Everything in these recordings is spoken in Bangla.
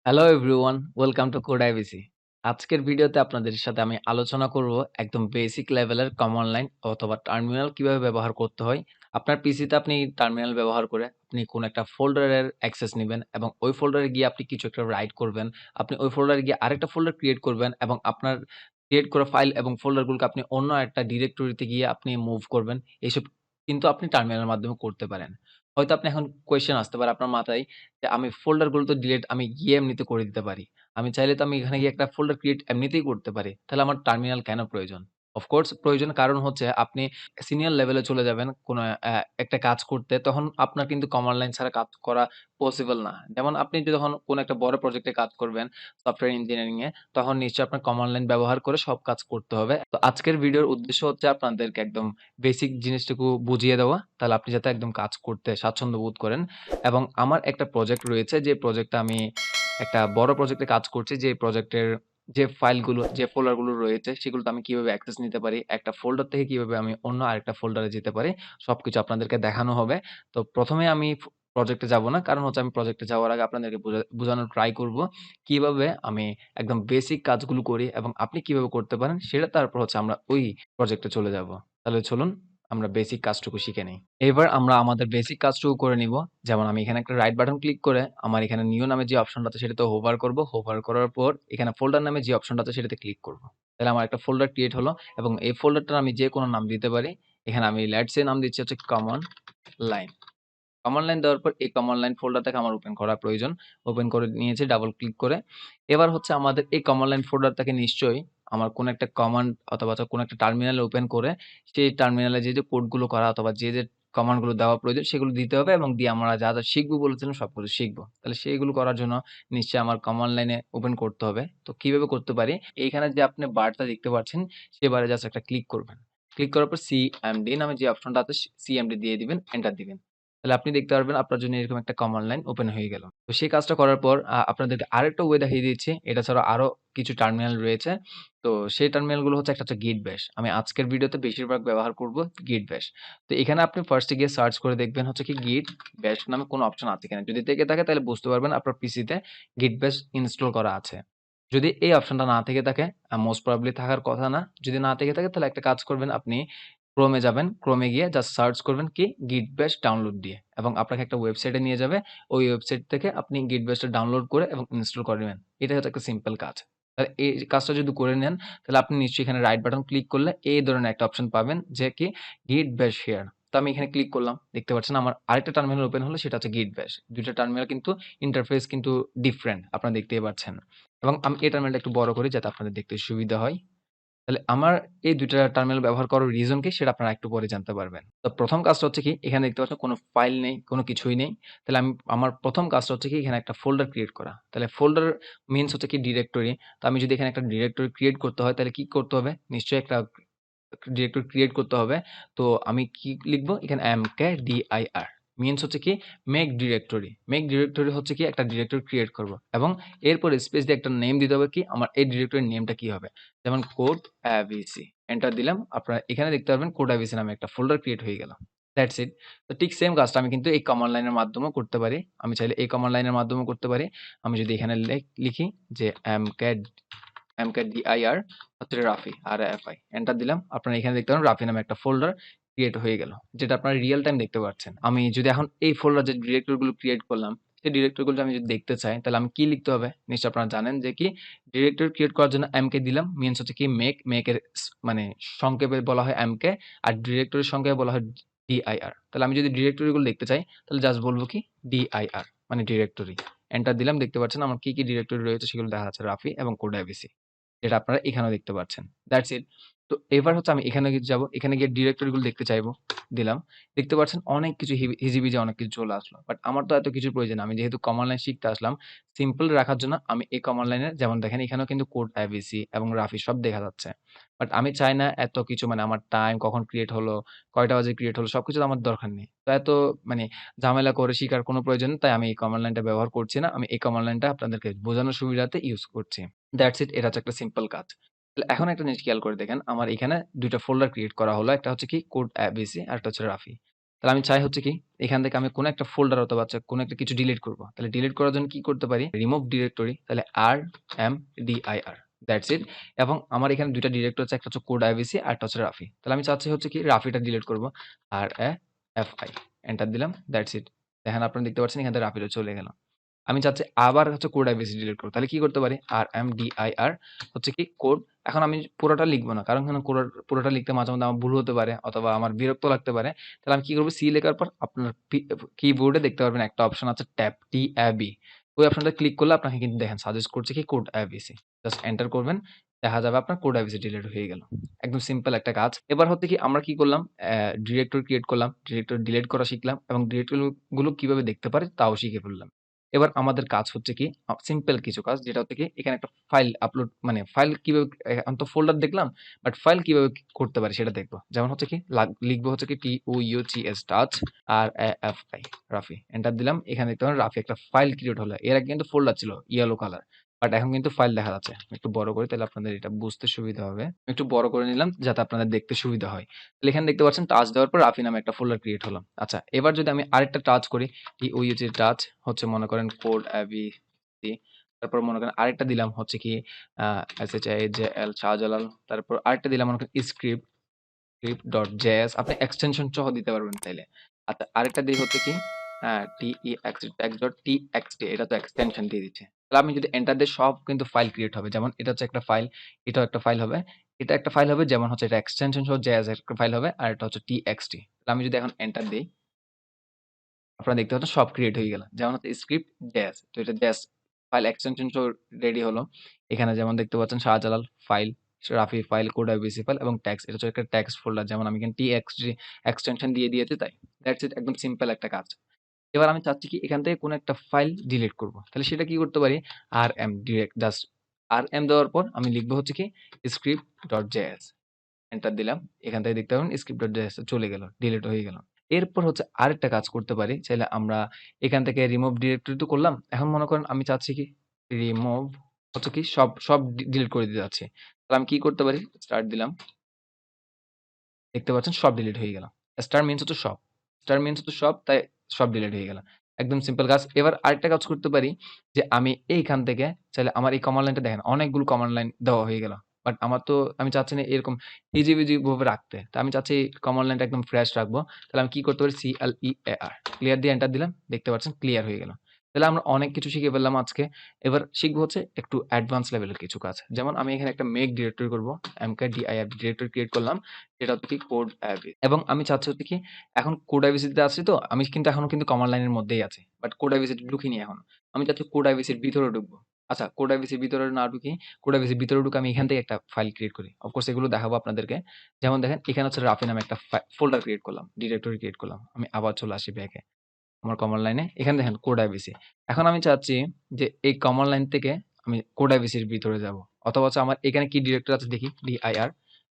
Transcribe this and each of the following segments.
Hello everyone, welcome to code IBC. আজকের ভিডিওতে আপনাদের সাথে আমি আলোচনা করব একদম বেসিক লেভেলের কমান্ড লাইন অথবা টার্মিনাল কিভাবে ব্যবহার করতে হয়। আপনার পিসিতে আপনি টার্মিনাল ব্যবহার করে আপনি কোন একটা ফোল্ডারের অ্যাক্সেস নিবেন এবং ওই ফোল্ডারে গিয়ে আপনি কিছু একটা রাইট করবেন। আপনি ওই ফোল্ডারে গিয়ে আরেকটা ফোল্ডার ক্রিয়েট করবেন এবং আপনার ক্রিয়েট করা ফাইল এবং ফোল্ডারগুলোকে আপনি অন্য একটা ডিরেক্টরিতে গিয়ে আপনি মুভ করবেন। এসব কিন্তু আপনি টার্মিনালের মাধ্যমে করতে পারেন। হয়তো আপনি এখন কোয়েশ্চেন আসতে পারে আপনার মাথায় যে আমি ফোল্ডারগুলো তো ডিলিট আমি গিয়ে এমনিতে করে দিতে পারি। আমি চাইলে তো আমি এখানে গিয়ে একটা ফোল্ডার ক্রিয়েট এমনিতেই করতে পারি। তাহলে আমার টার্মিনাল কেন প্রয়োজন? অফ কোর্স প্রয়োজন কারণ হচ্ছে আপনি সিনিয়র লেভেলে চলে যাবেন কোনো একটা কাজ করতে তখন আপনার কিন্তু কমান্ড লাইন ছাড়া কাজ করা পসিবল না। যেমন আপনি যখন কোনো একটা বড় প্রজেক্টে কাজ করবেন সফটওয়্যার ইঞ্জিনিয়ারিং এ তখন নিশ্চয়ই আপনার কমান্ড লাইন ব্যবহার করে সব কাজ করতে হবে। তো আজকের ভিডিওর উদ্দেশ্য হচ্ছে আপনাদেরকে একদম বেসিক জিনিসটুকু বুঝিয়ে দেওয়া। তাহলে আপনি যাতে একদম কাজ করতে স্বাচ্ছন্দ্য বোধ করেন। এবং আমার একটা প্রজেক্ট রয়েছে যে প্রজেক্টটা আমি একটা বড় প্রজেক্টে কাজ করছি। যে প্রজেক্টের যে ফাইলগুলো, যে ফোল্ডারগুলো রয়েছে সেগুলোতে আমি কিভাবে অ্যাক্সেস নিতে পারি, একটা ফোল্ডার থেকে কিভাবে আমি অন্য আরেকটা ফোল্ডারে যেতে পারি, সবকিছু আপনাদেরকে দেখানো হবে। তো ১ম এ আমি প্রজেক্টে যাব না। কারণ হচ্ছে আমি প্রজেক্টে যাওয়ার আগে আপনাদেরকে বুঝানোর ট্রাই করব। কিভাবে আমি একদম বেসিক কাজগুলো করি এবং আপনি কিভাবে করতে পারেন সেটা তারপর হচ্ছে আমরা ওই প্রজেক্টে চলে যাব। তাহলে চলুন আমরা বেসিক কাজটুকু শিখে নেই। এবার আমরা আমাদের বেসিক কাজটুকু করে নিব। যেমন আমি এখানে একটা রাইট বাটন ক্লিক করে আমার এখানে নিউ নামে যে অপশনটা আছে সেটাতে হোভার করব। হোভার করার পর এখানে ফোল্ডার নামে যে অপশনটা আছে সেটাতে ক্লিক করব। তাহলে আমার একটা ফোল্ডার ক্রিয়েট হলো এবং এই ফোল্ডারটার আমি যে কোনো নাম দিতে পারি। এখানে আমি লেটস সে নাম দিচ্ছি হচ্ছে কমান্ড লাইন। কমান্ড লাইন দেওয়ার পর এই কমান্ড লাইন ফোল্ডারটাকে আমার ওপেন করা প্রয়োজন। ওপেন করে নিয়েছি ডাবল ক্লিক করে। এবার হচ্ছে আমাদের এই কমান্ড লাইন ফোল্ডারটাকে নিশ্চয়ই আমার কোনো একটা কমান্ড অথবা কোনো একটা টার্মিনালে ওপেন করে সেই টার্মিনালে যে কোডগুলো করা অথবা যে কমান্ডগুলো দেওয়া প্রয়োজন সেগুলো দিতে হবে এবং দিয়ে আমরা যা শিখবো বলেছিলাম সবগুলো শিখবো। তাহলে সেইগুলো করার জন্য নিশ্চয়ই আমার কমান্ড লাইনে ওপেন করতে হবে। তো কিভাবে করতে পারি? এইখানে যে আপনি বারটা দেখতে পাচ্ছেন সে বারে জাস্ট একটা ক্লিক করবেন। ক্লিক করার পর সিএমডি নামে যে অপশনটা আছে সিএমডি দিয়ে দিবেন, এন্টার দিবেন। তাহলে আপনি দেখতে পারবেন আপনার জন্য এরকম একটা কমান্ড লাইন ওপেন হয়ে গেল। তো সেই কাজটা করার পর আপনাদেরকে আরেকটা ওয়ে দেখিয়ে দিচ্ছি। এটা ছাড়াও আরো কিছু টার্মিনাল রয়েছে। তো সেই টার্মিনাল গুলো হচ্ছে একটা হচ্ছে গিট ব্যাশ। আমি আজকের ভিডিওতে বেশিরভাগ ব্যবহার করব গিট ব্যাশ। তো এখানে আপনি ফার্স্ট এ গিয়ে সার্চ করে দেখবেন হচ্ছে কি গিট ব্যাশ নামে কোনো অপশন আছে কিনা। যদি থেকে থাকে তাহলে বুঝতে পারবেন আপনার পিসিতে গিট ব্যাশ ইনস্টল করা আছে। যদি এই অপশনটা না থেকে থাকে মোস্ট প্রবাবলি থাকার কথা না। যদি না থেকে থাকে তাহলে একটা কাজ করবেন আপনি ক্রোমে যাবেন। ক্রোমে গিয়ে জাস্ট সার্চ করবেন কি গিট ব্যাশ ডাউনলোড দিয়ে এবং আপনাকে একটা ওয়েবসাইটে নিয়ে যাবে। ওই ওয়েবসাইট থেকে আপনি গিট ব্যাশটা ডাউনলোড করে এবং ইনস্টল করে নেবেন। এটাই হচ্ছে একটা সিম্পল কাজ। তাহলে এই কাজটা যদি করে নেন তাহলে আপনি নিশ্চয়ই এখানে রাইট বাটন ক্লিক করলে এই ধরনের একটা অপশন পাবেন যে কি গিট ব্যাশ হিয়ার। তো আমি এখানে ক্লিক করলাম। দেখতে পাচ্ছেন আমার আরেকটা টার্মিনাল ওপেন হলো সেটা হচ্ছে গিট ব্যাশ। ২ টা টার্মিনাল কিন্তু ইন্টারফেস কিন্তু ডিফারেন্ট আপনারা দেখতেই পাচ্ছেন। এবং আমি এই টার্মিনালটা একটু বড় করি যাতে আপনাদের দেখতে সুবিধা হয়। তাহলে আমার এই ২ টা টার্মিনাল ব্যবহার করার রিজন কি সেটা আপনারা একটু পরে জানতে পারবেন। তো ১ম কাজটা হচ্ছে কি এখানে দেখতে পাচ্ছেন কোনো ফাইল নেই, কোনো কিছুই নেই। তাহলে আমার ১ম কাজটা হচ্ছে কি এখানে একটা ফোল্ডার ক্রিয়েট করা। তাহলে ফোল্ডার মিনস হচ্ছে কি ডিরেক্টরি। তো আমি যদি এখানে একটা ডিরেক্টরি ক্রিয়েট করতে হয় তাহলে কি করতে হবে? নিশ্চয়ই একটা ডিরেক্টরি ক্রিয়েট করতে হবে। তো আমি কি লিখবো? এখানে mkdir মিনস হচ্ছে কি মেক ডিরেক্টরি। মেক ডিরেক্টরি হচ্ছে কি একটা ডিরেক্টরি ক্রিয়েট করব এবং এরপরে স্পেস দিয়ে একটা নেম দিতে হবে কি আমার এই ডিরেক্টরির নেমটা কি হবে? যেমন কোড এবিসি। এন্টার দিলাম। আপনারা এখানে দেখতে পারবেন কোড এবিসি নামে একটা ফোল্ডার ক্রিয়েট হয়ে গেল। That's it. তো ঠিক সেম কাজটা আমি কিন্তু এই কমান্ড লাইনের মাধ্যমেও করতে পারি। আমি চাইলে এই কমান্ড লাইনের মাধ্যমেও করতে পারি। আমি যদি এখানে লিখি যে mkdir হচ্ছে রাফি RFI এন্টার দিলাম। আপনারা এখানে দেখতে পারেন রাফি নামে একটা ফোল্ডার ক্রিয়েট হয়ে গেল। যেটা আপনারা রিয়াল টাইম দেখতে পাচ্ছেন। আমি যদি এখন এই ফোল্ডার যে ডিরেক্টরি গুলো ক্রিয়েট করলাম, সেই ডিরেক্টরি গুলো আমি যদি দেখতে চাই তাহলে আমি কি লিখতে হবে? নিশ্চয়ই আপনারা জানেন যে কি ডিরেক্টরি ক্রিয়েট করার জন্য mk দিলাম। মিনস হচ্ছে কি মেক এর মানে সংক্ষেপে বলা হয় mk আর ডিরেক্টরির সংক্ষেপে বলা হয় dir। তাহলে আমি যদি ডিরেক্টরি গুলো দেখতে চাই তাহলে জাস্ট বলব কি dir মানে ডিরেক্টরি। এন্টার দিলাম দেখতে পাচ্ছেন আমার কি ডিরেক্টরি রয়েছে সেগুলো দেখা যাচ্ছে রাফি এবং কোড এবিসি। যেটা আপনারা এখানেও দেখতে পাচ্ছেন। That's it. তো এবার হচ্ছে আমি এখানে যাব। এখানে গিয়ে ডিরেক্টরি গুলো দেখতে চাইবো। দিলাম। দেখতে পাচ্ছেন অনেক কিছু হিজিবিজি অনেক কিছু চলে আসলো। বাট আমার তো এত কিছুর প্রয়োজন না। আমি যেহেতু কমান্ড লাইন শিখতে আসলাম, সিম্পল রাখার জন্য আমি এই কমান্ড লাইনে যেমন দেখেন এখানেও কিন্তু কোড এবিসি এবং রাফি সব দেখা যাচ্ছে। বাট আমি চাই না এত কিছু মানে আমার টাইম কখন ক্রিয়েট হলো, কয়টা বাজে ক্রিয়েট হলো সবকিছু তো আমার দরকার নেই। তো এত মানে ঝামেলা করে শিখার কোনো প্রয়োজন নেই। তাই আমি এই কমান্ড লাইনটা ব্যবহার করছি না। আমি এই কমান্ড লাইনটা আপনাদেরকে বোঝানোর সুবিধার্থে ইউজ করছি। That's it. এটা হচ্ছে একটা সিম্পল কাজ। তাহলে এখন একটা জিনিস খেয়াল করে দেখেন, আমার এখানে ২ টা ফোল্ডার ক্রিয়েট করা হলো। একটা হচ্ছে কি কোড এবিসি আরেকটা হচ্ছে রাফি। তাহলে আমি চাই হচ্ছে কি এখান থেকে আমি কোনো একটা ফোল্ডার অথবা কোনো একটা কিছু ডিলিট করব। তাহলে ডিলিট করার জন্য কি করতে পারি? রিমুভ ডিরেক্টরি, তাহলে RMDIR, দ্যাটস ইট। এবং আমার এখানে ২ টা ডিরেক্টরি আছে, একটা হচ্ছে কোড আইবিসি আর একটা হচ্ছে রাফি। তাহলে আমি চাচ্ছি হচ্ছে কি রাফিটা ডিলিট করব। RAFI, এন্টার দিলাম, দ্যাটস ইট। দেখেন আপনারা দেখতে পাচ্ছেন এখান থেকে রাফিটা চলে গেল। আমি চাচ্ছি আবার হচ্ছে কোড আইবিসি ডিলিট করব। তাহলে কি করতে পারি? RMDIR হচ্ছে কি কোড। এখন আমি পুরোটা লিখব না। কারণ এখানে পুরোটা লিখতে মাঝে মধ্যে আমার ভুল হতে পারে অথবা আমার বিরক্ত লাগতে পারে। তাহলে আমি কি করব? সি লেখার পর আপনার কিবোর্ডে দেখতে পারবেন একটা অপশন আছে ট্যাব, TAB। ওই অপশনটা ক্লিক করলে আপনাকে কিন্তু দেখেন সাজেস্ট করছে কি কোড আইবিসি। জাস্ট এন্টার করবেন। দেখা যাবে আপনার কোড আইবিসি ডিলিট হয়ে গেল। একদম সিম্পল একটা কাজ। এবার হচ্ছে কি আমরা কি করলাম? ডিরেক্টরি ক্রিয়েট করলাম, ডিরেক্টরি ডিলিট করা শিখলাম এবং ডিরেক্টরি গুলো কিভাবে দেখতে পারে তাও শিখে ফেললাম। এবার আমাদের কাজ হচ্ছে কি সিম্পল কিছু কাজ, যেটা হচ্ছে কি এখানে একটা ফাইল আপলোড, মানে ফাইল কিভাবে এখন তো ফোল্ডার দেখলাম, বাট ফাইল কিভাবে করতে পারি সেটা দেখবো। যেমন হচ্ছে কি লিখবো হচ্ছে কি TOUCH touch RAFI, Rafi, enter দিলাম। এখানে দেখতে পারেন রাফি একটা ফাইল ক্রিয়েট হলো। এর আগে কিন্তু ফোল্ডার ছিল ইয়েলো কালার, বাট এখন কিন্তু ফাইল দেখা যাচ্ছে। আমি একটু বড় করি তাহলে আপনাদের এটা বুঝতে সুবিধা হবে। আমি একটু বড় করে নিলাম যাতে আপনাদের দেখতে সুবিধা হয়। তাহলে এখানে দেখতে পাচ্ছেন টাচ দেওয়ার পর রাফি নামে একটা ফোল্ডার ক্রিয়েট হলো। আচ্ছা, এবার যদি আমি আরেকটা টাচ করি, TOUCH টাচ হচ্ছে মনে করেন কোড আইবিসি, তারপর মনে করেন আরেকটা দিলাম হচ্ছে কি SHIJL শাহজালাল, তারপর আরেকটা দিলাম মনে করেন script.js, আপনি এক্সটেনশন সহ দিতে পারবেন চাইলে। আচ্ছা, আরেকটা দিই হচ্ছে কি text.txt, এটা তো এক্সটেনশন দিয়ে দিচ্ছে। তাহলে আমি যদি এন্টার দিই সব কিন্তু ফাইল ক্রিয়েট হবে। যেমন এটা হচ্ছে একটা ফাইল, এটাও একটা ফাইল হবে, এটা একটা ফাইল হবে, যেমন হচ্ছে এটা এক্সটেনশন সহ js একটা ফাইল হবে আর এটা হচ্ছে txt। তাহলে আমি যদি এখন এন্টার দেই, আপনারা দেখতে পাচ্ছেন সব ক্রিয়েট হয়ে গেল। যেমন হচ্ছে স্ক্রিপ্ট ড্যাশ, তো এটা ড্যাশ ফাইল এক্সটেনশন সহ রেডি হলো। এখানে যেমন দেখতে পাচ্ছেন Shahjalal file, Rafi file, code IBC file এবং ট্যাক্স, এটা হচ্ছে একটা ট্যাক্স ফোল্ডার। যেমন আমি এখানে টিএক্সটি এক্সটেনশন দিয়ে দিয়েছি তাই। দ্যাটস ইট, একদম সিম্পল একটা কাজ। এবার আমি চাচ্ছি কি এখান থেকে কোনো একটা ফাইল ডিলিট করব। তাহলে সেটা কি করতে পারি? আরএম ডিরেক্ট, জাস্ট আরএম দেওয়ার পর আমি লিখবো হচ্ছে কি script.js, এন্টার দিলাম। এখান থেকে দেখতে পাবেন script.js চলে গেল, ডিলিট হয়ে গেল। এরপর হচ্ছে আরেকটা কাজ করতে পারি। চাইলে আমরা এখান থেকে রিমুভ ডিরেক্টরি তো করলাম। এখন মনে করেন আমি চাচ্ছি কি রিমুভ হচ্ছে কি সব ডিলিট করে দিতে চাচ্ছি। তাহলে আমি কি করতে পারি? স্টার্ট দিলাম। দেখতে পাচ্ছেন সব ডিলিট হয়ে গেল। স্টার মিনস হচ্ছে সব। স্টার মিনস হচ্ছে সব, তাই সব ডিলিট হয়ে গেল। একদম সিম্পল কাজ। এবার আরেকটা কাজ করতে পারি যে আমি এইখান থেকে চাইলে আমার এই কমান্ড লাইনটা দেখেন অনেকগুলো কমান্ড লাইন দেওয়া হয়ে গেল। বাট আমার তো আমি চাচ্ছি না এরকম হিজিবিজি ভাবে রাখতে। তো আমি চাচ্ছি কমান্ড লাইনটা একদম ফ্রেশ রাখবো। তাহলে আমি কি করতে পারি? CLEAR, ক্লিয়ার দিয়ে এন্টার দিলাম। দেখতে পাচ্ছেন ক্লিয়ার হয়ে গেল। তাহলে আমরা অনেক কিছু শিখে ফেললাম আজকে। এবার শিখবো হচ্ছে একটু অ্যাডভান্স লেভেলের কিছু কাজ। যেমন আমি এখানে একটা মেক ডিরেক্টরি করব। mkdir ডিরেক্টরি ক্রিয়েট করলাম। এটা হচ্ছে কি কোড অ্যাবিস, এবং আমি চাচ্ছি হচ্ছে কি এখন কোড আইবিসিতে আছি, তো আমি কিন্তু এখনো কিন্তু কমান্ড লাইনের মধ্যেই আছি, বাট কোড আইবিসিতে ঢুকিনি এখন। আমি চাচ্ছি কোড আইবিসির ভিতরে ঢুকবো। আচ্ছা, কোড আইবিসির ভিতরে না ঢুকি, কোড আইবিসির ভিতরে ঢুকে আমি এখান থেকে একটা ফাইল ক্রিয়েট করি। অফকোর্স এগুলো দেখাবো আপনাদেরকে। যেমন দেখেন এখানে হচ্ছে রাফি নামে একটা ফোল্ডার ক্রিয়েট করলাম, ডিরেক্টরি ক্রিয়েট করলাম। আমি আবার চলে আসি ব্যাকে আমার কমান্ড লাইনে। এখানে দেখেন কোড আইবিসি। এখন আমি চাচ্ছি যে এই কমান্ড লাইন থেকে আমি কোড আইবিসির ভিতরে যাব, অথবা হচ্ছে আমার এখানে কি ডিরেক্টরি আছে দেখি, dir,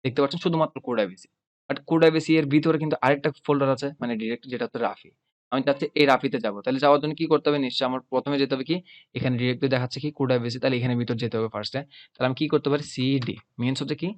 দেখতে পাচ্ছেন শুধুমাত্র code IBC. But code IBC এর ভিতরে কিন্তু আরেকটা ফোল্ডার আছে, মানে ডিরেক্টরি, যেটা হচ্ছে রাফি। আমি চাচ্ছি এই রাফিতে যাব। তাহলে যাওয়ার জন্য কি করতে হবে? নিশ্চয়ই আমার প্রথমে যেতে হবে কি এখানে ডিরেক্টরি দেখাচ্ছে কি কোড আইবিসি, তাহলে এখানে ভিতর যেতে হবে ফার্স্টে। তাহলে আমি কি করতে পারি? সিডি মিনস হচ্ছে কি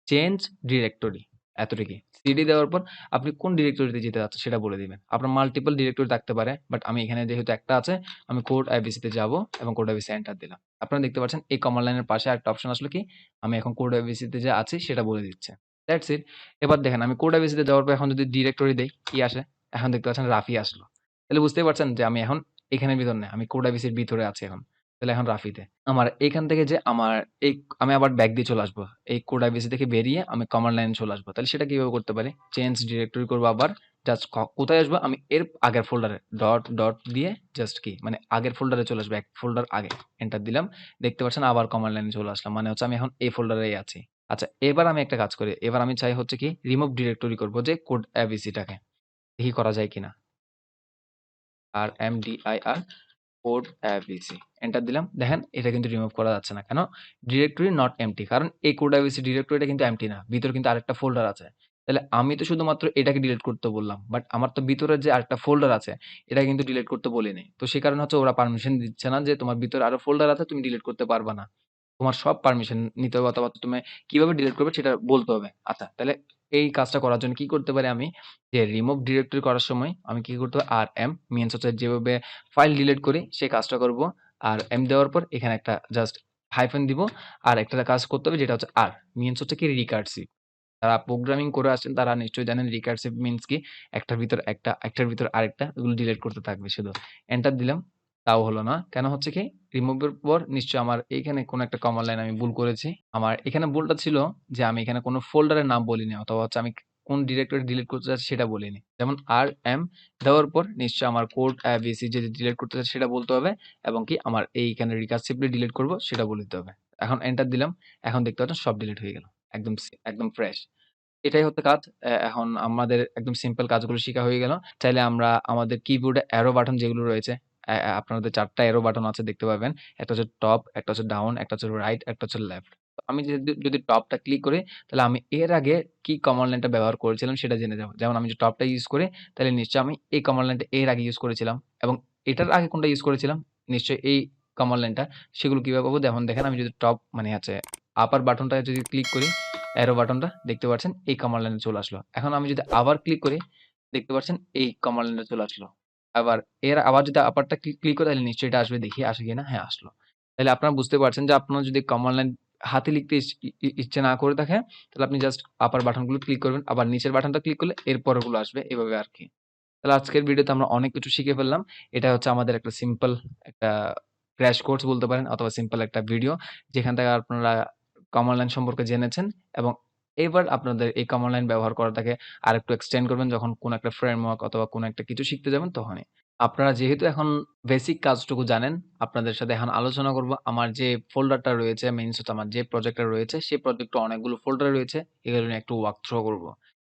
চেঞ্জ ডিরেক্টরি, এতটুকুই। সিডি দেওয়ার পর আপনি কোন ডিরেক্টরিতে যেতে চাচ্ছেন সেটা বলে দিবেন। আপনার মাল্টিপল ডিরেক্টরি থাকতে পারে, বাট আমি এখানে যেহেতু একটা আছে, আমি কোড আইবিসিতে যাব এবং কোড আইবিসি এন্টার দিলাম। আপনারা দেখতে পাচ্ছেন এই কমান্ড লাইনের পাশে একটা অপশন আসলো কি আমি এখন কোড আইবিসিতে যে আছি সেটা বলে দিচ্ছে। That's it. এবার দেখেন আমি কোড আইবিসিতে যাওয়ার পর এখন যদি ডিরেক্টরি দেই কি আসে? এখন দেখতে পাচ্ছেন রাফি আসলো। তাহলে বুঝতেই পারছেন যে আমি এখন এখানের ভিতর না, আমি কোড আইবিসির ভিতরে আছি এখন। তাহলে এখন রাফিতে আমার এখান থেকে যে আমার এই আমি আবার ব্যাক দিয়ে চলে আসবো। এই কোড আইবিসি থেকে বেরিয়ে আমি কমান্ড লাইনে চলে আসবো। তাহলে সেটা কিভাবে করতে পারি? চেঞ্জ ডিরেক্টরি করবো আবার। জাস্ট কোথায় আসবো? আমি এর আগের ফোল্ডারে ডট দিয়ে জাস্ট কি মানে আগের ফোল্ডারে চলে আসবো, এক ফোল্ডার আগে। এন্টার দিলাম। দেখতে পাচ্ছেন আবার কমান্ড লাইনে চলে আসলাম। মানে হচ্ছে আমি এখন এই ফোল্ডারেই আছি। আচ্ছা, এবার আমি একটা কাজ করি। এবার আমি চাই হচ্ছে কি রিমুভ ডিরেক্টরি করবো যে কোড আইবিসিটাকে। দেখি করা যায় কিনা। RMDIR কোড আইবিসি এন্টার দিলাম। দেখেন এটা কিন্তু রিমুভ করা যাচ্ছে না। কেন? ডিরেক্টরি নট এম্পটি, কারণ এই কোড আইবিসি ডিরেক্টরিটা কিন্তু এম্পটি না, ভিতরে কিন্তু আরেকটা ফোল্ডার আছে। তাহলে আমি তো শুধুমাত্র এটাকে ডিলিট করতে বললাম, বাট আমার তো ভিতরে যে আরেকটা ফোল্ডার আছে এটা কিন্তু ডিলিট করতে বলিনি। তো সেই কারণে হচ্ছে ওরা পারমিশন দিচ্ছে না যে তোমার ভিতরে আরো ফোল্ডার আছে, তুমি ডিলিট করতে পারবা না। তোমার সব পারমিশন নিতে হবে, অথবা তুমি কিভাবে ডিলিট করবে সেটা বলতে হবে। আচ্ছা, তাহলে এই কাজটা করার জন্য কি করতে পারি আমি? যে রিমুভ ডিরেক্টরি করার সময় আমি কি করতে পারি? rm মিনস হচ্ছে যেভাবে ফাইল ডিলিট করি সেই কাজটা করব। rm দেওয়ার পর এখানে একটা জাস্ট হাইফেন দিব। আর একটা কাজ করতে হবে যেটা হচ্ছে মিনস হচ্ছে কি রিকার্সিভ। যারা প্রোগ্রামিং করে আসছেন তারা নিশ্চয়ই জানেন রিকার্সিভ মিনস কি? একটার ভিতর একটা, একটার ভিতর আরেকটা এগুলো ডিলিট করতে থাকবে শুধু। এন্টার দিলাম, তাও হলো না। কেন হচ্ছে কি? রিমুভের পর নিশ্চয়ই আমার এইখানে কোনো একটা কমান্ড লাইন আমি ভুল করেছি। আমার এখানে ভুলটা ছিল যে আমি এখানে কোনো ফোল্ডারের নাম বলিনি অথবা হচ্ছে আমি কোন ডিরেক্টরি ডিলিট করতে চাচ্ছি সেটা বলিনি। যেমন rm দেওয়ার পর নিশ্চয়ই আমার কোড abc যে ডিলিট করতে চাচ্ছি সেটা বলতে হবে এবং কি আমার এইখানে রিকার্সিভলি ডিলিট করব সেটা বলে দিতে হবে। এখন এন্টার দিলাম। এখন দেখতে পাচ্ছেন সব ডিলিট হয়ে গেল। একদম ফ্রেশ। এটাই হচ্ছে কাজ। এখন আমাদের একদম সিম্পল কাজগুলো শিখা হয়ে গেল। চাইলে আমরা আমাদের কিবোর্ডে অ্যারো বাটন যেগুলো রয়েছে, আপনাদের ৪ টা অ্যারো বাটন আছে দেখতে পাবেন। একটা হচ্ছে টপ, একটা হচ্ছে ডাউন, একটা হচ্ছে রাইট, একটা হচ্ছে লেফট। তো আমি যদি টপটা ক্লিক করি, তাহলে আমি এর আগে কি কমান্ড লাইনটা ব্যবহার করেছিলাম সেটা জেনে যাব। যেমন আমি যদি টপটা ইউজ করি, তাহলে নিশ্চয়ই আমি এই কমান্ড লাইনটা এর আগে ইউজ করেছিলাম এবং এটার আগে কোনটা ইউজ করেছিলাম, নিশ্চয়ই এই কমান্ড লাইনটা। সেগুলো কিভাবে পাবো? যেমন দেখেন আমি যদি টপ মানে হচ্ছে আপার বাটনটা যদি ক্লিক করি, অ্যারো বাটনটা দেখতে পাচ্ছেন এই কমান্ড লাইনে চলে আসলো। এখন আমি যদি আবার ক্লিক করি, দেখতে পাচ্ছেন এই কমান্ড লাইনে চলে আসলো। আবার আবার যদি আপারটা ক্লিক করি তাহলে নিশ্চয়ই এটা আসবে, দেখি আসে কিনা? হ্যাঁ, আসলো। তাহলে আপনারা বুঝতে পারছেন যে আপনারা যদি কমান্ড লাইন হাতে লিখতে ইচ্ছে না করে থাকেন, তাহলে আপনি জাস্ট আপার বাটনগুলো ক্লিক করবেন। আবার নিচের বাটনটা ক্লিক করলে এর পরেরগুলো আসবে এভাবে আরকি। তাহলে আজকের ভিডিওতে আমরা অনেক কিছু শিখে ফেললাম। এটা হচ্ছে আমাদের একটা সিম্পল একটা ক্র্যাশ কোর্স বলতে পারেন অথবা সিম্পল একটা ভিডিও যেখান থেকে আপনারা কমান্ড লাইন সম্পর্কে জেনেছেন এবং এবার আপনাদের এই কমান্ড লাইন ব্যবহার করাটাকে আরেকটু এক্সটেন্ড করবেন যখন কোন একটা ফ্রেমওয়ার্ক অথবা কোন একটা কিছু শিখতে যাবেন তখনই। আপনারা যেহেতু এখন বেসিক কাজটুকু জানেন, আপনাদের সাথে এখন আলোচনা করব আমার যে ফোল্ডারটা রয়েছে, মিনস হচ্ছে আমার যে প্রজেক্টটা রয়েছে, সেই প্রজেক্টে অনেকগুলো ফোল্ডার রয়েছে। এগুলো নিয়ে একটু ওয়াক থ্রু করব।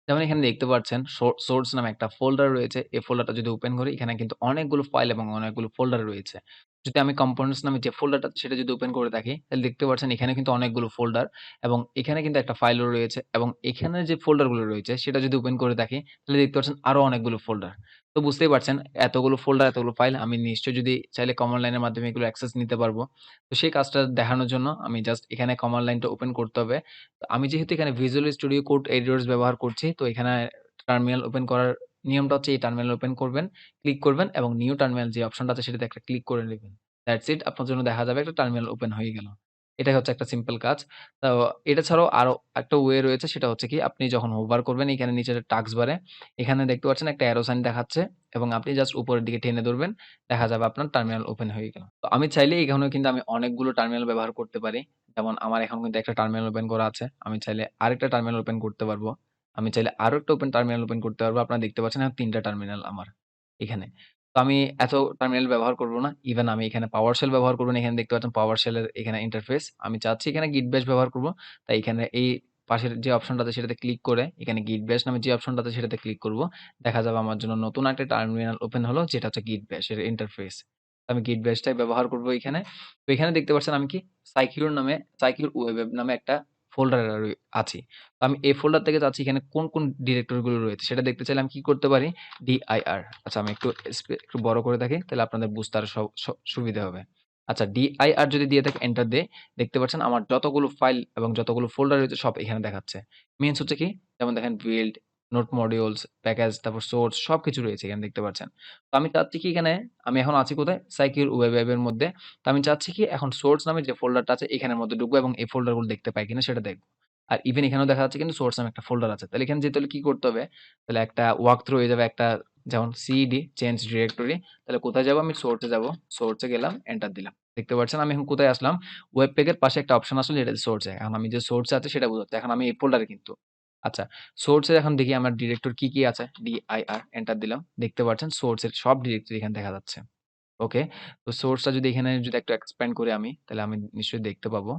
যেমন এখানে দেখতে পাচ্ছেন সোর্স নামে একটা ফোল্ডার রয়েছে। এই ফোল্ডারটা যদি ওপেন করি, এখানে কিন্তু অনেকগুলো ফাইল এবং অনেকগুলো ফোল্ডার রয়েছে। যদি আমি কম্পোনেন্টস নামে যে ফোল্ডারটা সেটা যদি ওপেন করে থাকি, তাহলে দেখতে পাচ্ছেন এখানে কিন্তু অনেকগুলো ফোল্ডার এবং এখানে কিন্তু একটা ফাইলও রয়েছে এবং এখানে যে ফোল্ডারগুলো রয়েছে সেটা যদি ওপেন করে থাকি, তাহলে দেখতে পাচ্ছেন আরো অনেকগুলো ফোল্ডার। তো বুঝতেই পারছেন এতগুলো ফোল্ডার, এতগুলো ফাইল আমি নিশ্চয়ই যদি চাইলে কমান্ড লাইনের মাধ্যমে এগুলো অ্যাক্সেস নিতে পারবো। তো সেই কাজটা দেখানোর জন্য আমি জাস্ট এখানে কমান্ড লাইনটা ওপেন করতে হবে। তো আমি যেহেতু এখানে ভিজুয়াল স্টুডিও কোড এডিটরস ব্যবহার করছি, তো এখানে টার্মিনাল ওপেন করার নিয়মটা হচ্ছে এই টার্মিনাল ওপেন করবেন, ক্লিক করবেন এবং নিউ টার্মিনাল যে অপশনটা আছে সেটাতে একটা ক্লিক করে নিবেন। দ্যাটস ইট, আপনার জন্য দেখা যাবে একটা টার্মিনাল ওপেন হয়ে গেল। এটাই হচ্ছে একটা সিম্পল কাজ। তো এটা ছাড়াও আরো একটা ওয়ে রয়েছে, সেটা হচ্ছে কি আপনি যখন হোভার করবেন এখানে নিচের টাস্ক বারে এখানে দেখতে পাচ্ছেন একটা অ্যারো সাইন দেখাচ্ছে এবং আপনি জাস্ট উপরের দিকে টেনে ধরবেন, দেখা যাবে আপনার টার্মিনাল ওপেন হয়ে গেল। তো আমি চাইলে এখানেও কিন্তু আমি অনেকগুলো টার্মিনাল ব্যবহার করতে পারি। যেমন আমার এখন কিন্তু একটা টার্মিনাল ওপেন করা আছে। আমি চাইলে আরেকটা টার্মিনাল ওপেন করতে পারবো। আমি চাইলে আরো একটা টার্মিনাল ওপেন করতে পারবো। আপনারা দেখতে পাচ্ছেন এখন ৩ টা টার্মিনাল আমার এখানে। তো আমি এত টার্মিনাল ব্যবহার করব না। ইভেন আমি এখানে PowerShell ব্যবহার করব না। এখানে দেখতে পাচ্ছেন PowerShell এর এখানে ইন্টারফেস। আমি চাচ্ছি এখানে Git bash ব্যবহার করব। তাই এখানে এই পাশের যে অপশনটা আছে সেটাতে ক্লিক করে এখানে Git bash নামে যে অপশনটা আছে সেটাতে ক্লিক করব। দেখা যাবে আমার জন্য নতুন একটা টার্মিনাল ওপেন হলো যেটা হচ্ছে Git bash এর ইন্টারফেস। আমি Git bash টাই ব্যবহার করব এখানে। তো এখানে দেখতে পাচ্ছেন আমি কি সাইকিউর ওয়েব নামে একটা ফোল্ডারে আছি। তো আমি এই ফোল্ডার থেকে চাচ্ছি এখানে কোন ডিরেক্টরি গুলো রয়েছে সেটা দেখতে চাইলে আমি কি করতে পারি? dir। আচ্ছা আমি একটু বড় করে দেখি তাহলে আপনাদের বুঝতে আরো সুবিধা হবে। আচ্ছা dir যদি দিয়ে থাকি এন্টার দিয়ে দেখতে পাচ্ছেন আমার যতগুলো ফাইল এবং যতগুলো ফোল্ডার রয়েছে সব এখানে দেখাচ্ছে। মিনস হচ্ছে কি? যেমন দেখেন বিল্ড, নোট মডিউলস, প্যাকেজ, তারপর সোর্স সবকিছু রয়েছে এখানে দেখতে পাচ্ছেন। তো আমি চাচ্ছি কি এখানে আমি এখন আছি কোথায়? সাইকিউর ওয়েব এর মধ্যে। তো আমি চাচ্ছি কি এখন সোর্স নামে যে ফোল্ডারটা আছে এখানের মধ্যে ঢুকবো এবং এই ফোল্ডার গুলো দেখতে পাই কিনা সেটা দেখব। আর ইভেন এখানেও দেখা যাচ্ছে কিন্তু সোর্স নামে একটা ফোল্ডার আছে। তাহলে এখানে যেতে হলে কি করতে হবে? তাহলে একটা ওয়াক থ্রু হয়ে যাবে একটা যেমন সিডি চেঞ্জ ডিরেক্টরি। তাহলে কোথায় যাবো? আমি সোর্স এ যাবো। সোর্স এ গেলাম, এন্টার দিলাম। দেখতে পাচ্ছেন আমি এখন কোথায় আসলাম? ওয়েব পেজের পাশে একটা অপশন আসলো যেটাতে সোর্স এ। এখন আমি যে সোর্স এ আছে সেটা বোঝাচ্ছে। এখন আমি এই ফোল্ডারে কিন্তু। আচ্ছা সোর্স এ এখন দেখি আমার ডিরেক্টরি কি আছে? dir এন্টার দিলাম। দেখতে পাচ্ছেন সোর্স এর সব ডিরেক্টরি এখানে দেখা যাচ্ছে। ওকে। তো সোর্সটা যদি এখানে যদি একটু এক্সপ্যান্ড করি আমি, তাহলে আমি নিশ্চয়ই দেখতে পাবো।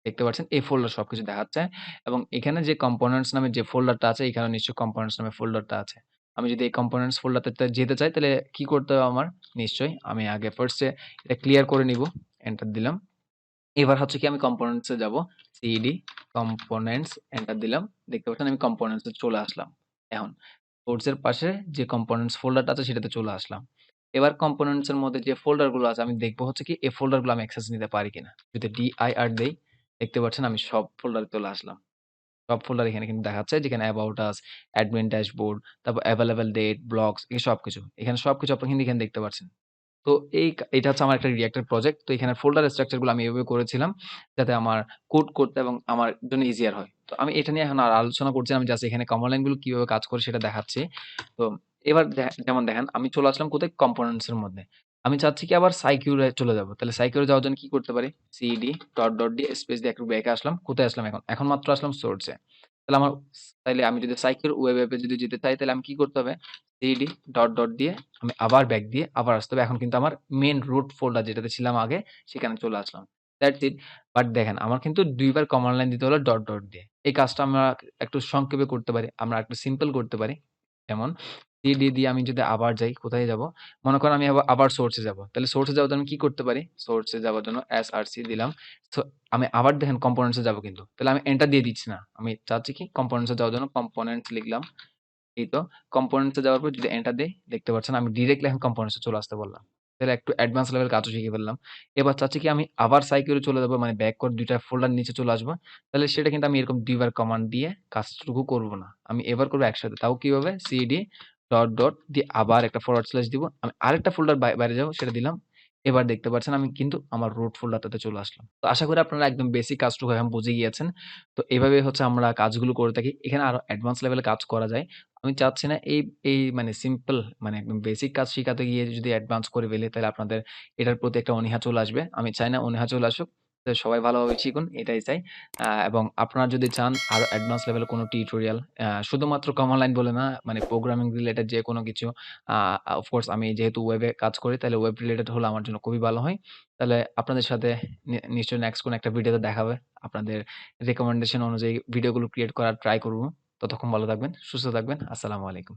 দেখতে পাচ্ছেন এই ফোল্ডার সবকিছু দেখাচ্ছে এবং এখানে যে কম্পোনেন্টস নামে যে ফোল্ডারটা আছে, এখানে নিশ্চয়ই কম্পোনেন্টস নামে ফোল্ডারটা আছে। আমি যদি এই কম্পোনেন্টস ফোল্ডারটাতে যেতে চাই, তাহলে কি করতে হবে আমার? নিশ্চয়ই আমি আগে ফার্স্ট এ এটা ক্লিয়ার করে নিবো। এন্টার দিলাম। এবার হচ্ছে কি আমি কম্পোনেন্টস এ যাবো। সিডি কম্পোনেন্টস এন্টার দিলাম। দেখতে পাচ্ছেন আমি কম্পোনেন্টস এ চলে আসলাম। এখন সোর্স এর পাশে যে কম্পোনেন্টস ফোল্ডারটা আছে সেটাতে চলে আসলাম। এবার কম্পোনেন্টস এর মধ্যে যে ফোল্ডার গুলো আছে আমি দেখবো হচ্ছে কি এই ফোল্ডার গুলো আমি অ্যাক্সেস নিতে পারি কিনা। যদি dir দেই দেখতে পাচ্ছেন আমি সব ফোল্ডারে চলে আসলাম। সব ফোল্ডার এখানে কিন্তু দেখাচ্ছে যেখানে অ্যাবাউট আস, অ্যাডমিন ড্যাশবোর্ড, তারপর এভেইলেবল ডেট, ব্লগস এই সবকিছু। এখানে সবকিছু আপনি কিন্তু এখানে দেখতে পাচ্ছেন। তো এটা হচ্ছে আমার একটা রিঅ্যাক্টের প্রজেক্ট। তো এখানে ফোল্ডার স্ট্রাকচার গুলো আমি এভাবে করেছিলাম যাতে আমার কোড করতে এবং আমার জন্য ইজিয়ার হয়। তো আমি এটা নিয়ে এখন আর আলোচনা করছি না। আমি জাস্ট এখানে কমান্ড লাইন গুলো কিভাবে কাজ করে সেটা দেখাচ্ছি। তো এবার যেমন দেখেন আমি চলে আসলাম কোথায় কম্পোনেন্টস এর মধ্যে। আমি চাচ্ছি কি আবার সাইকিউরে চলে যাব। তাহলে সাইকিউরে যাওয়ার জন্য কি করতে পারি? সিডি ডট দিয়ে স্পেস দিয়ে একটু ব্যাকে আসলাম। কোথায় আসলাম এখন? এখন মাত্র আসলাম সোর্সে। তাহলে আমার তাইলে আমি যদি সাইকিউর ওয়েব অ্যাপে যদি যেতে চাই তাহলে আমি কি করতে হবে? সিডি ডট দিয়ে আমি আবার ব্যাক দিয়ে আবার আসতে হবে। এখন কিন্তু আমার মেইন রুট ফোল্ডার যেটাতে ছিলাম আগে সেখানে চলে আসলাম। That's it. বাট দেখেন আমার কিন্তু ২ বার কমান্ড লাইন দিতে হলো ডট দিয়ে। এই কাজটা আমরা একটু সংক্ষেপে করতে পারি। আমরা একটু সিম্পল করতে পারি। যেমন সিডি দিয়ে আমি যদি আবার যাই, কোথায় যাব? মনে করেন আমি আবার সোর্স এ যাব। তাহলে সোর্স এ যাওয়ার জন্য কি করতে পারি? সোর্স এ যাওয়ার জন্য এসআরসি দিলাম। সো আমি আবার দেখেন কম্পোনেন্টস এ যাব কিন্তু। তাহলে আমি এন্টার দিয়ে দিচ্ছি না। আমি চাচ্ছি কি কম্পোনেন্টস এ যাওয়ার জন্য কম্পোনেন্টস লিখলাম। এই তো কম্পোনেন্টস এ যাওয়ার পর যদি এন্টার দেই, দেখতে পাচ্ছেন আমি ডিরেক্টলি এখন কম্পোনেন্টস এ চলে আসতে বললাম। তাহলে একটু অ্যাডভান্স লেভেল কাজও শিখে ফেললাম। এবার চাচ্ছি কি আমি আবার সাইকেলে চলে যাবো মানে ব্যাক করে ২ টা ফোল্ডার নিচে চলে আসবো। তাহলে সেটা কিন্তু আমি এরকম ২ বার কমান্ড দিয়ে কাজটুকু করব না। আমি এবার করব একসাথে। তাও কিভাবে? সিডি ডট দিয়ে আবার একটা ফরওয়ার্ড স্ল্যাশ দিব। আমি আরেকটা ফোল্ডার বাইরে যাবো সেটা দিলাম। এবার দেখতে পাচ্ছেন আমি কিন্তু আমার রুট ফোল্ডারটাতে চলে আসলাম। তো আশা করি আপনারা একদম বেসিক কাজটুকু এখন বুঝে গিয়েছেন। তো এভাবে হচ্ছে আমরা কাজগুলো করে থাকি। এখানে আরো অ্যাডভান্স লেভেলে কাজ করা যায়। আমি চাচ্ছি না এই মানে সিম্পল মানে একদম বেসিক কাজ শিখাতে গিয়ে যদি অ্যাডভান্স করে ফেলি তাহলে আপনাদের এটার প্রতি একটা অনীহা চলে আসবে। আমি চাই না অনীহা চলে আসুক। তো সবাই ভালোভাবে শিখুন এটাই চাই। এবং আপনারা যদি চান আরো অ্যাডভান্স লেভেলের কোনো টিউটোরিয়াল শুধুমাত্র কমান্ড লাইন বলে না মানে প্রোগ্রামিং রিলেটেড যেকোনো কিছু আ অফ কোর্স আমি যেহেতু ওয়েবে কাজ করি তাহলে ওয়েব রিলেটেড হলে আমার জন্য খুবই ভালো হয়। তাহলে আপনাদের সাথে নিশ্চয়ই নেক্সট কোনো একটা ভিডিওতে দেখা হবে। আপনাদের রিকমেন্ডেশন অনুযায়ী ভিডিওগুলো ক্রিয়েট করার ট্রাই করব। ততক্ষণ ভালো থাকবেন, সুস্থ থাকবেন। আসসালামু আলাইকুম।